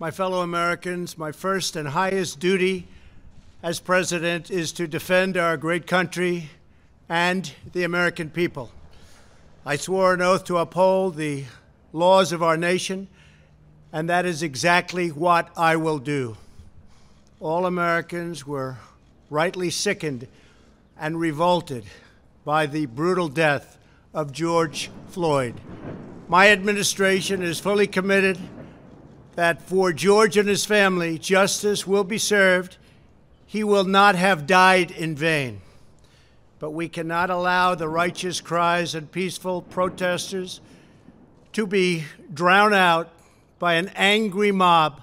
My fellow Americans, my first and highest duty as president is to defend our great country and the American people. I swore an oath to uphold the laws of our nation, and that is exactly what I will do. All Americans were rightly sickened and revolted by the brutal death of George Floyd. My administration is fully committed that for George and his family, justice will be served. He will not have died in vain. But we cannot allow the righteous cries and peaceful protesters to be drowned out by an angry mob.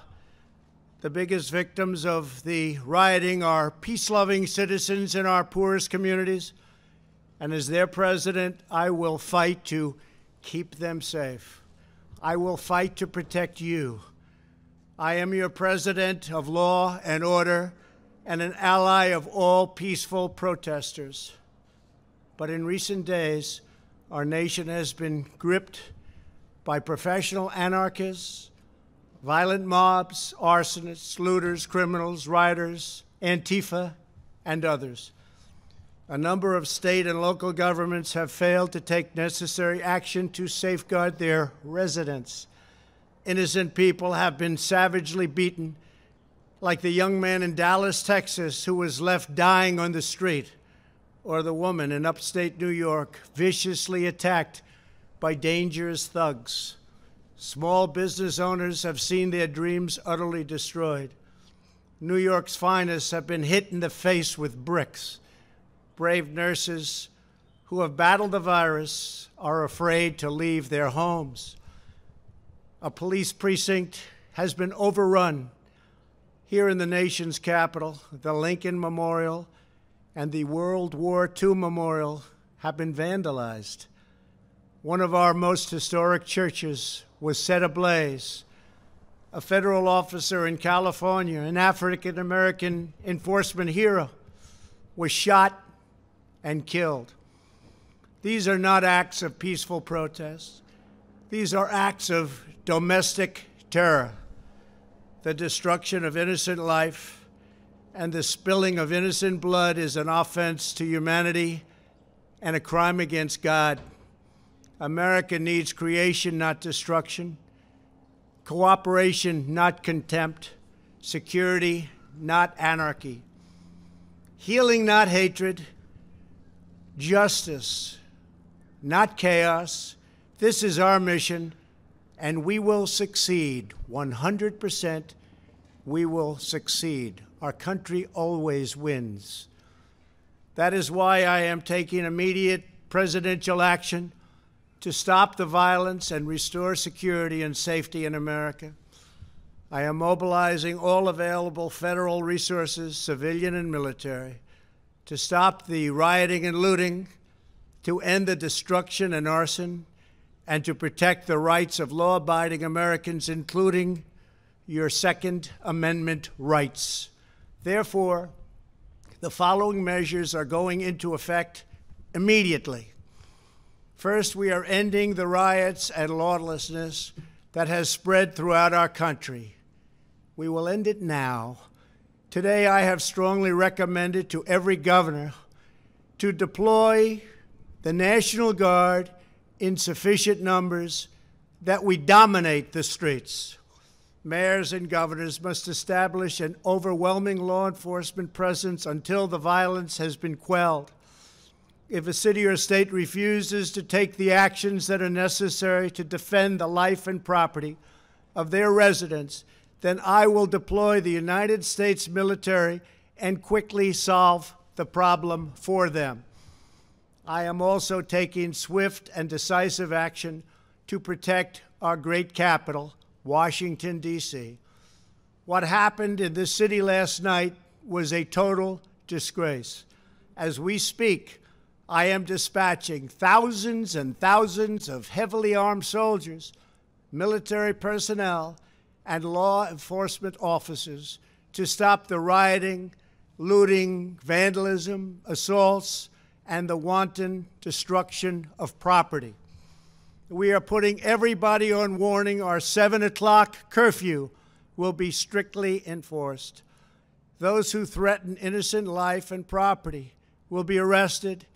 The biggest victims of the rioting are peace-loving citizens in our poorest communities. And as their president, I will fight to keep them safe. I will fight to protect you. I am your president of law and order and an ally of all peaceful protesters. But in recent days, our nation has been gripped by professional anarchists, violent mobs, arsonists, looters, criminals, rioters, Antifa, and others. A number of state and local governments have failed to take necessary action to safeguard their residents. Innocent people have been savagely beaten, like the young man in Dallas, Texas, who was left dying on the street, or the woman in upstate New York viciously attacked by dangerous thugs. Small business owners have seen their dreams utterly destroyed. New York's finest have been hit in the face with bricks. Brave nurses who have battled the virus are afraid to leave their homes. A police precinct has been overrun. Here in the nation's capital, the Lincoln Memorial and the World War II Memorial have been vandalized. One of our most historic churches was set ablaze. A federal officer in California, an African-American enforcement hero, was shot and killed. These are not acts of peaceful protest. These are acts of domestic terror. The destruction of innocent life and the spilling of innocent blood is an offense to humanity and a crime against God. America needs creation, not destruction, cooperation, not contempt, security, not anarchy, healing, not hatred, justice, not chaos. This is our mission, and we will succeed. 100%, we will succeed. Our country always wins. That is why I am taking immediate presidential action to stop the violence and restore security and safety in America. I am mobilizing all available federal resources, civilian and military, to stop the rioting and looting, to end the destruction and arson, and to protect the rights of law-abiding Americans, including your Second Amendment rights. Therefore, the following measures are going into effect immediately. First, we are ending the riots and lawlessness that has spread throughout our country. We will end it now. Today, I have strongly recommended to every governor to deploy the National Guard in sufficient numbers that we dominate the streets. Mayors and governors must establish an overwhelming law enforcement presence until the violence has been quelled. If a city or state refuses to take the actions that are necessary to defend the life and property of their residents, then I will deploy the United States military and quickly solve the problem for them. I am also taking swift and decisive action to protect our great capital, Washington, D.C. What happened in this city last night was a total disgrace. As we speak, I am dispatching thousands and thousands of heavily armed soldiers, military personnel, and law enforcement officers to stop the rioting, looting, vandalism, assaults, and the wanton destruction of property. We are putting everybody on warning. Our 7 o'clock curfew will be strictly enforced. Those who threaten innocent life and property will be arrested,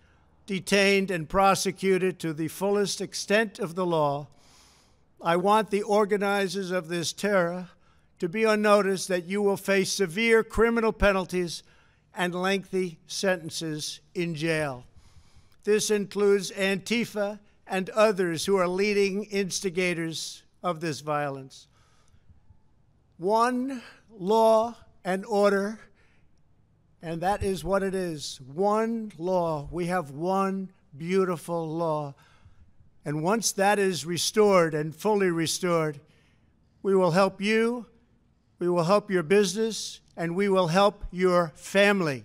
detained, and prosecuted to the fullest extent of the law. I want the organizers of this terror to be on notice that you will face severe criminal penalties and lengthy sentences in jail. This includes Antifa and others who are leading instigators of this violence. One law and order, and that is what it is. One law. We have one beautiful law. And once that is restored and fully restored, we will help you, we will help your business, and we will help your family.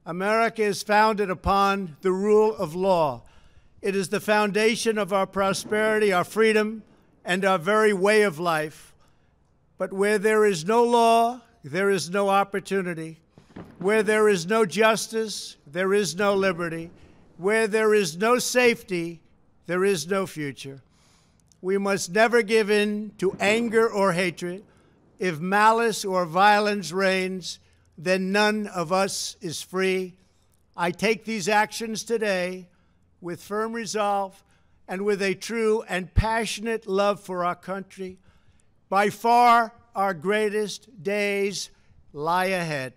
America is founded upon the rule of law. It is the foundation of our prosperity, our freedom, and our very way of life. But where there is no law, there is no opportunity. Where there is no justice, there is no liberty. Where there is no safety, there is no future. We must never give in to anger or hatred. If malice or violence reigns, then none of us is free. I take these actions today with firm resolve and with a true and passionate love for our country. By far, our greatest days lie ahead.